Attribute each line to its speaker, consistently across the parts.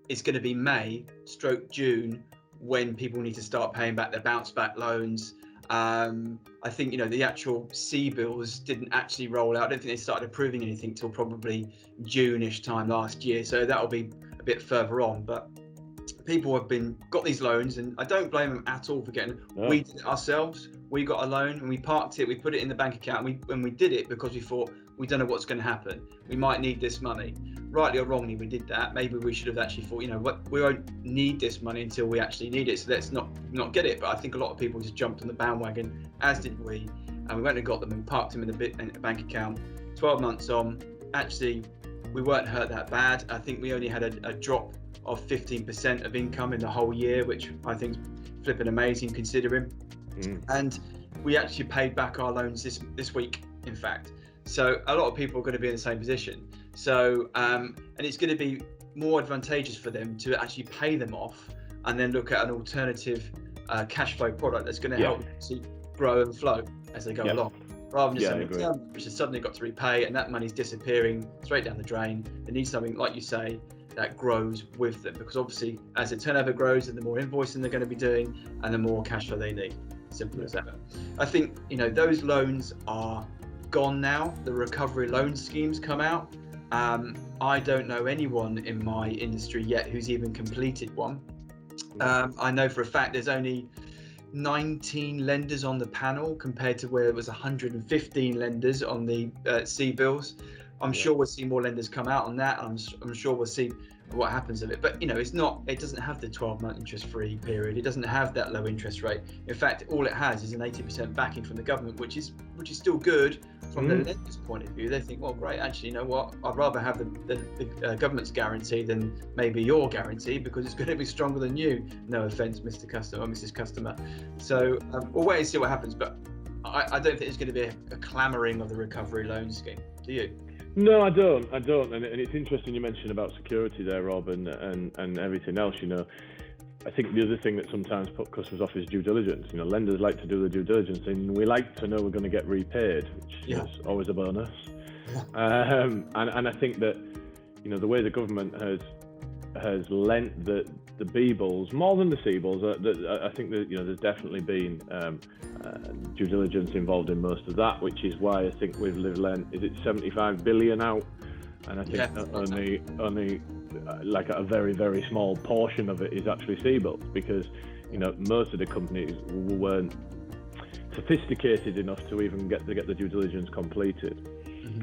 Speaker 1: it's going to be May/June when people need to start paying back their bounce back loans. I think, the actual CBILS didn't actually roll out. I don't think they started approving anything till probably June-ish time last year. So that'll be a bit further on. But people have got these loans, and I don't blame them at all for getting. No. We did it ourselves. We got a loan and we parked it. We put it in the bank account. And we did it because we thought, we don't know what's going to happen. We might need this money. Rightly or wrongly, we did that. Maybe we should have actually thought, we won't need this money until we actually need it. So let's not get it. But I think a lot of people just jumped on the bandwagon, as did we. And we went and got them and parked them in a bank account. 12 months on, actually, we weren't hurt that bad. I think we only had a drop of 15% of income in the whole year, which I think is flipping amazing considering. And we actually paid back our loans this week, in fact. So a lot of people are going to be in the same position. So, and it's going to be more advantageous for them to actually pay them off and then look at an alternative cash flow product that's going to help them to grow and flow as they go along, rather than just having a term which has suddenly got to repay and that money's disappearing straight down the drain. They need something, like you say, that grows with them, because obviously as the turnover grows and the more invoicing they're going to be doing and the more cash flow they need. Simple as that. I think, those loans are gone now. The recovery loan schemes come out. I don't know anyone in my industry yet who's even completed one. I know for a fact there's only 19 lenders on the panel compared to where it was 115 lenders on the CBILS. I'm sure we'll see more lenders come out on that. I'm sure we'll see what happens of it. But it doesn't have the 12-month interest-free period. It doesn't have that low interest rate. In fact, all it has is an 80% backing from the government, which is still good from the lender's point of view. They think, well, great, actually, you know what? I'd rather have the government's guarantee than maybe your guarantee, because it's going to be stronger than you. No offence, Mr. Customer or Mrs. Customer. So we'll wait and see what happens. But I don't think there's going to be a clamouring of the recovery loan scheme. Do you?
Speaker 2: No, I don't. And it's interesting you mentioned about security there, Rob, and everything else. I think the other thing that sometimes put customers off is due diligence. Lenders like to do the due diligence, and we like to know we're going to get repaid, which is always a bonus. And I think that the way the government has lent the B-bills more than the C-bills. I think that there's definitely been due diligence involved in most of that, which is why I think we've lent, is it 75 billion out, and I think only like a very, very small portion of it is actually C-bills, because most of the companies weren't sophisticated enough to even get the due diligence completed.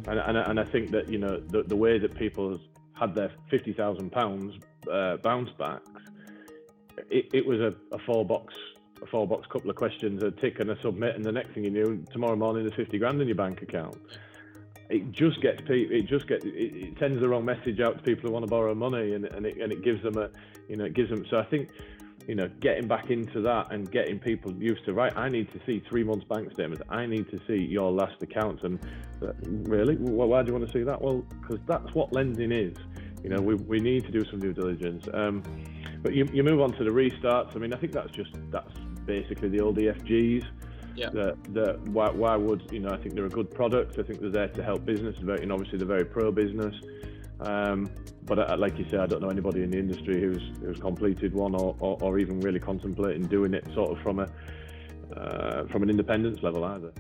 Speaker 2: And I think that the way that people had their £50,000 bounce backs, it was a four box couple of questions, a tick and a submit, and the next thing you knew, tomorrow morning there's 50 grand in your bank account. It sends the wrong message out to people who want to borrow money, and it gives them so I think getting back into that and getting people used to, right, I need to see 3 months bank statements, I need to see your last accounts, and really, well, why do you want to see that? Well, because that's what lending is. We need to do some due diligence. But you move on to the restarts. I mean, I think that's basically the old EFGs. Why would I think they're a good product. I think they're there to help business. Obviously they're very pro business. But like you say, I don't know anybody in the industry who's completed one or even really contemplating doing it sort of from an independence level either.